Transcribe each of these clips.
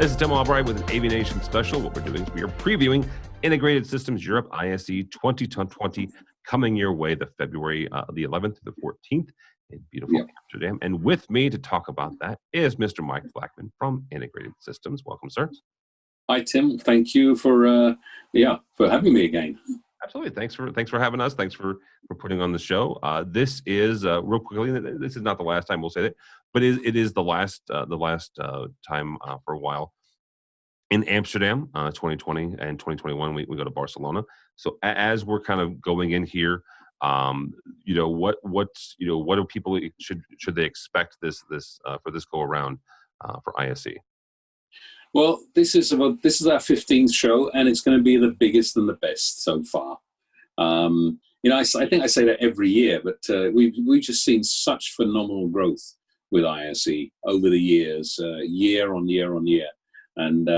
This is Tim Albright with an AVNation special. What we're doing is we are previewing Integrated Systems Europe ISE 2020 coming your way the February the 11th to the 14th in beautiful Amsterdam. And with me to talk about that is Mr. Mike Blackman from Integrated Systems. Welcome, sir. Hi, Tim. Thank you for having me again. Absolutely. Thanks for having us. Thanks for putting on the show. This is real quickly. This is not the last time we'll say that, but it is the last time for a while in Amsterdam. 2020 and 2021 we go to Barcelona. So as we're kind of going in here, what do people should they expect this for this go around for ISE? Well, this is our 15th show, and it's going to be the biggest and the best so far. I think I say that every year, but we've just seen such phenomenal growth with ISE over the years, year on year on year. And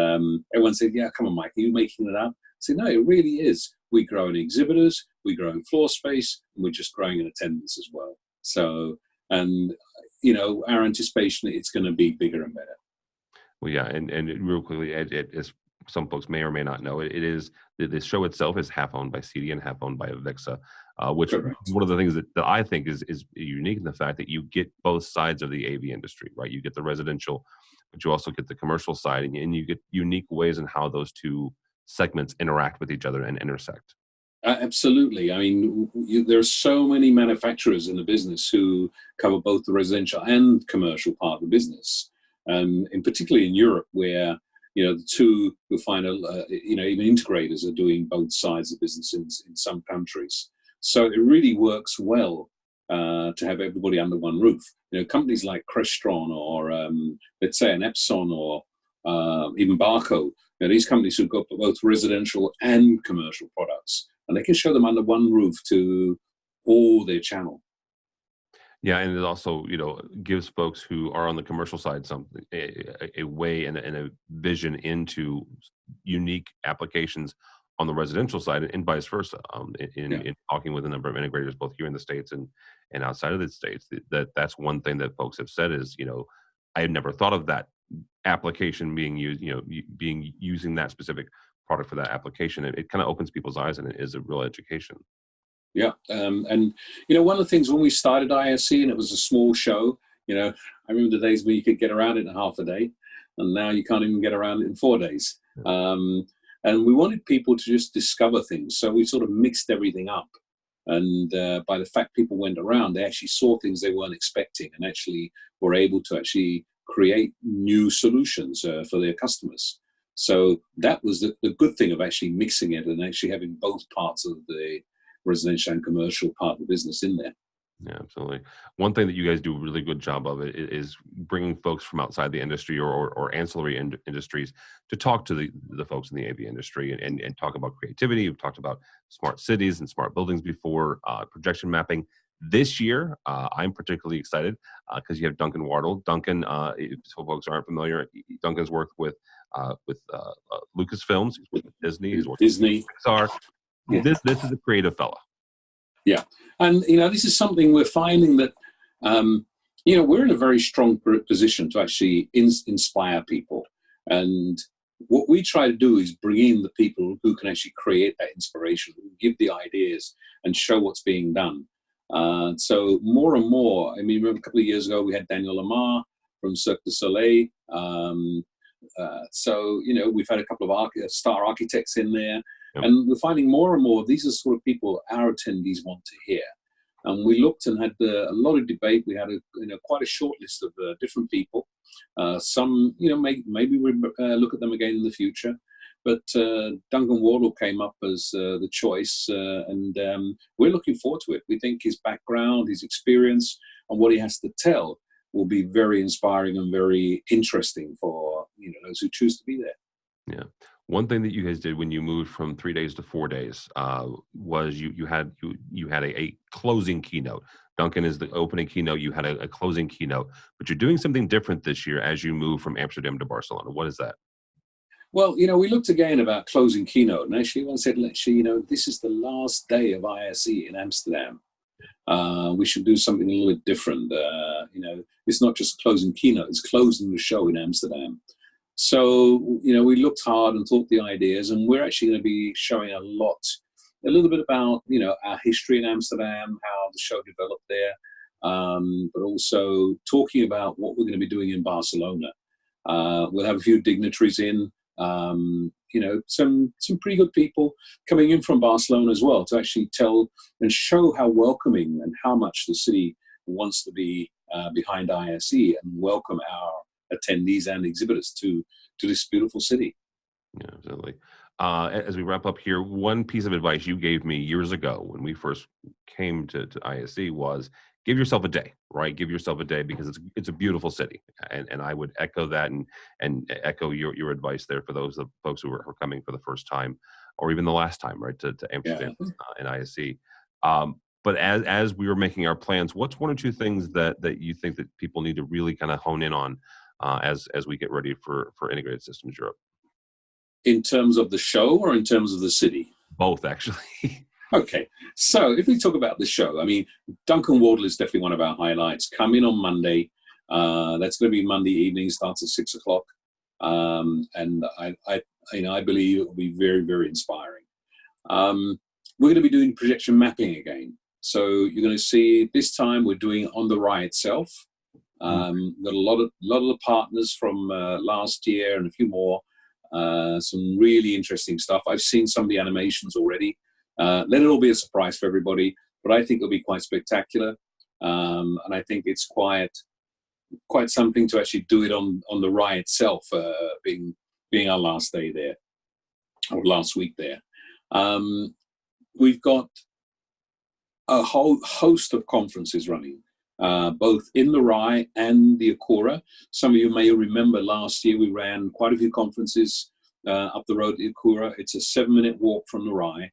everyone said, "Yeah, come on, Mike, are you making it up?" I said, "No, it really is. We grow in exhibitors, we grow in floor space, and we're just growing in attendance as well. So, and our anticipation, it's going to be bigger and better." Well, yeah, and real quickly, as some folks may or may not know, it is the show itself is half owned by CD and half owned by Avixa, which Correct. One of the things that I think is unique in the fact that you get both sides of the AV industry, right? You get the residential, but you also get the commercial side, and you get unique ways in how those two segments interact with each other and intersect. Absolutely. I mean, there are so many manufacturers in the business who cover both the residential and commercial part of the business. And particularly in Europe, where the two you'll find even integrators are doing both sides of the business in some countries. So it really works well to have everybody under one roof. Companies like Crestron or let's say an Epson or even Barco. These companies who've got both residential and commercial products, and they can show them under one roof to all their channel. Yeah, and it also, gives folks who are on the commercial side something a way and a vision into unique applications on the residential side, and vice versa. In talking with a number of integrators, both here in the States and outside of the States, that's one thing that folks have said is, I had never thought of that application being used, using that specific product for that application. It kind of opens people's eyes, and it is a real education. Yeah, and one of the things when we started ISE, and it was a small show, I remember the days when you could get around it in half a day, and now you can't even get around it in 4 days. And we wanted people to just discover things, so we sort of mixed everything up. And by the fact people went around, they actually saw things they weren't expecting, and actually were able to actually create new solutions for their customers. So that was the good thing of actually mixing it and actually having both parts of the residential and commercial part of the business in there. Yeah, absolutely. One thing that you guys do a really good job of it is bringing folks from outside the industry or ancillary industries to talk to the folks in the AV industry and talk about creativity. We've talked about smart cities and smart buildings before, projection mapping. This year, I'm particularly excited because you have Duncan Warner. Duncan, if folks aren't familiar, Duncan's worked with Lucasfilms, he's worked with Disney, he's worked with Pixar. Yeah. This is a creative fella. Yeah, and this is something we're finding that we're in a very strong position to actually inspire people, and what we try to do is bring in the people who can actually create that inspiration, who give the ideas and show what's being done. So more and more, I mean, remember a couple of years ago we had Daniel Lamar from Cirque du Soleil. We've had a couple of star architects in there. Yep. And we're finding more and more these are sort of people our attendees want to hear. And we looked and had a lot of debate. We had quite a short list of different people. Some, maybe we look at them again in the future. But Duncan Warner came up as the choice, and we're looking forward to it. We think his background, his experience, and what he has to tell will be very inspiring and very interesting for those who choose to be there. Yeah. One thing that you guys did when you moved from 3 days to 4 days was you had a closing keynote. Duncan is the opening keynote. You had a closing keynote, but you're doing something different this year as you move from Amsterdam to Barcelona. What is that? Well, we looked again about closing keynote, and actually one said, this is the last day of ISE in Amsterdam. We should do something a little bit different. It's not just a closing keynote; it's closing the show in Amsterdam. So, we looked hard and thought the ideas, and we're actually going to be showing a little bit about, our history in Amsterdam, how the show developed there, but also talking about what we're going to be doing in Barcelona. We'll have a few dignitaries in, some pretty good people coming in from Barcelona as well to actually tell and show how welcoming and how much the city wants to be behind ISE and welcome our attendees and exhibitors to this beautiful city. Yeah, absolutely. As we wrap up here, one piece of advice you gave me years ago when we first came to ISE was give yourself a day, right? Give yourself a day because it's a beautiful city, and I would echo that and echo your advice there for those of folks who are coming for the first time or even the last time, right, to Amsterdam and ISE. But as we were making our plans, what's one or two things that you think that people need to really kind of hone in on as we get ready for Integrated Systems Europe? In terms of the show or in terms of the city? Both, actually. Okay, so if we talk about the show, I mean, Duncan Warner is definitely one of our highlights. Come in on Monday. That's going to be Monday evening, starts at 6 o'clock. And I believe it will be very, very inspiring. We're going to be doing projection mapping again. So you're going to see this time we're doing on the RAI itself. Got a lot of the partners from last year and a few more. Some really interesting stuff. I've seen some of the animations already. Let it all be a surprise for everybody, but I think it'll be quite spectacular. And I think it's quite something to actually do it on the RAI itself, being our last day there, or last week there. We've got a whole host of conferences running, both in the RAI and the Acora. Some of you may remember last year we ran quite a few conferences up the road at the Acora. It's a 7-minute walk from the RAI,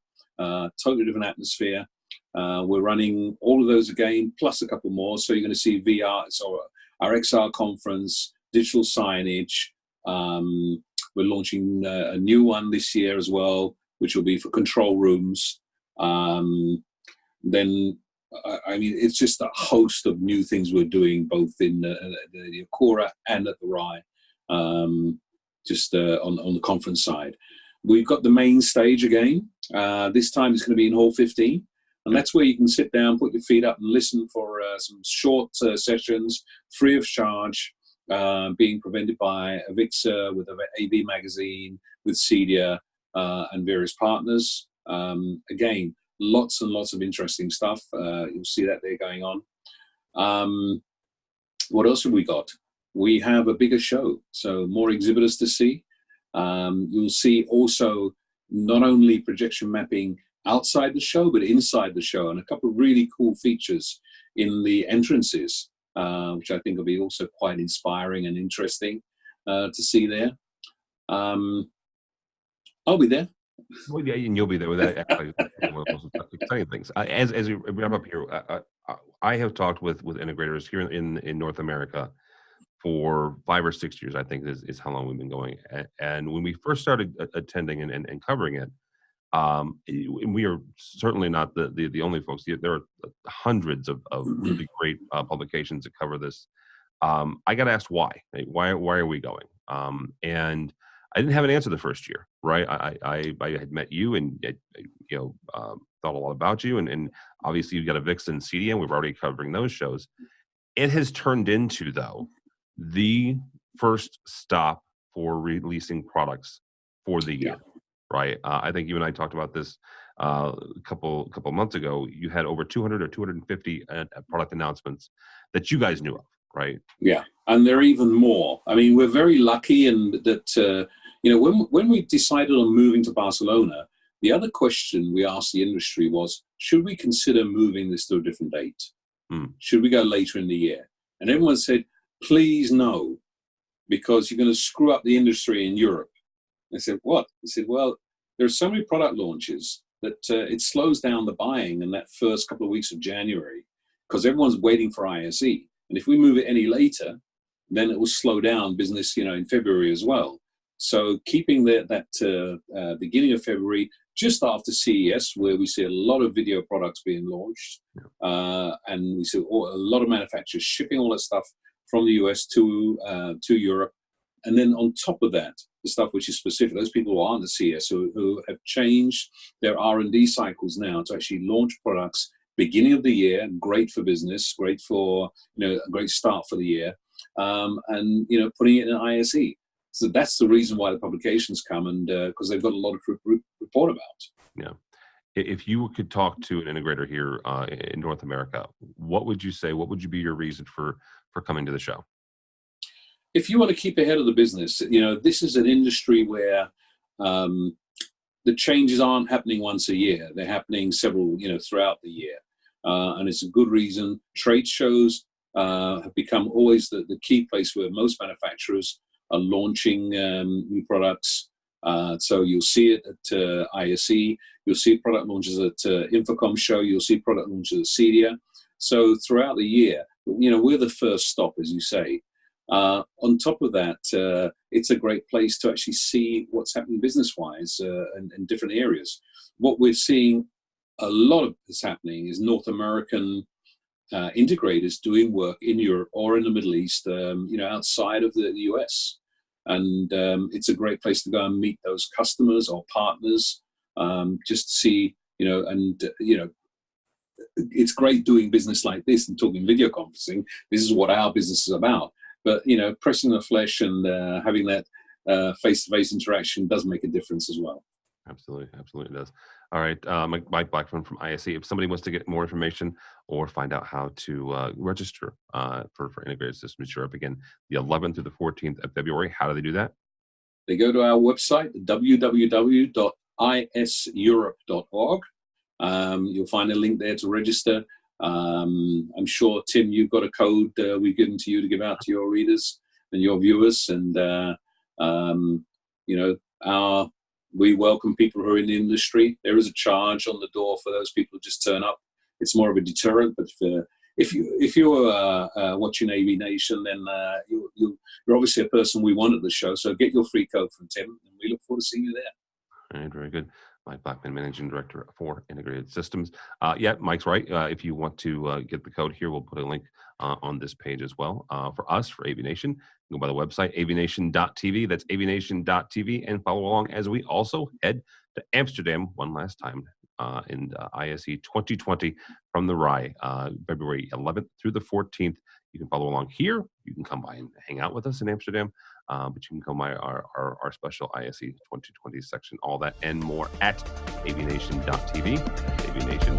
totally different atmosphere. We're running all of those again, plus a couple more. So you're going to see VR, so our XR conference, digital signage. We're launching a new one this year as well, which will be for control rooms. Then, I mean, it's just a host of new things we're doing, both in the Acora and at the RAI, on the conference side. We've got the main stage again. This time it's going to be in Hall 15. And that's where you can sit down, put your feet up and listen for some short sessions, free of charge, being presented by Avixa with AV Magazine, with CEDIA, and various partners. Again, lots and lots of interesting stuff. You'll see that there going on. What else have we got? We have a bigger show, so more exhibitors to see. You'll see also not only projection mapping outside the show, but inside the show, and a couple of really cool features in the entrances, which I think will be also quite inspiring and interesting to see there. I'll be there. Well, yeah, and you'll be there with that. Actually, one of the most exciting things. As we wrap up here, I have talked with integrators here in North America for 5 or 6 years. I think is how long we've been going. And when we first started attending and covering it, we are certainly not the only folks. There are hundreds of really great publications that cover this. I got asked why. Why are we going? And I didn't have an answer the first year, right? I had met you and thought a lot about you, and obviously you've got a Avixa and CEDIA, and we're already covering those shows. It has turned into, though, the first stop for releasing products for the year, right? I think you and I talked about this a couple months ago. You had over 200 or 250 product announcements that you guys knew of, right? Yeah, and there are even more. I mean, we're very lucky, and that when we decided on moving to Barcelona, the other question we asked the industry was, should we consider moving this to a different date? Should we go later in the year? And everyone said, please no, because you're going to screw up the industry in Europe. I said, what? I said, well, there are so many product launches that it slows down the buying in that first couple of weeks of January, because everyone's waiting for ISE. And if we move it any later, then it will slow down business, in February as well. So keeping that beginning of February, just after CES, where we see a lot of video products being launched, and we see a lot of manufacturers shipping all that stuff from the US to Europe, And then on top of that, the stuff which is specific, those people who aren't the CS, who have changed their R&D cycles now to actually launch products beginning of the year, great for business, great for, a great start for the year, and, putting it in an ISE. So that's the reason why the publications come, and because they've got a lot to report about. Yeah. If you could talk to an integrator here in North America, what would you say? What would you be your reason for coming to the show? If you want to keep ahead of the business, this is an industry where the changes aren't happening once a year. They're happening several, throughout the year. And it's a good reason. Trade shows have become always the key place where most manufacturers are launching new products. So you'll see it at ISE. You'll see product launches at Infocom show. You'll see product launches at CEDIA. So throughout the year, we're the first stop, as you say. On top of that, it's a great place to actually see what's happening business-wise in different areas. What we're seeing a lot of is happening is North American integrators doing work in Europe or in the Middle East, outside of the US. And it's a great place to go and meet those customers or partners, just to see, it's great doing business like this and talking video conferencing. This is what our business is about. But, pressing the flesh and having that face-to-face interaction does make a difference as well. Absolutely. Absolutely does. All right. Mike Blackman from ISE. If somebody wants to get more information or find out how to register for Integrated Systems Europe, again, the 11th through the 14th of February, how do they do that? They go to our website, www.iseurope.org. You'll find a link there to register. I'm sure, Tim, you've got a code we've given to you to give out to your readers and your viewers. And, we welcome people who are in the industry. There is a charge on the door for those people who just turn up. It's more of a deterrent. But if you're watching AVNation, then you're obviously a person we want at the show. So get your free code from Tim, and we look forward to seeing you there. All right, very good. Mike Blackman, Managing Director for Integrated Systems. Yeah, Mike's right. If you want to get the code here, we'll put a link on this page as well. For us, for AVNation, go by the website, avnation.tv. That's avnation.tv, and follow along as we also head to Amsterdam one last time in ISE 2020 from the RAI, February 11th through the 14th. You can follow along here. You can come by and hang out with us in Amsterdam. But you can come by our special ISE 2020 section, all that and more at avnation.tv. AVNation.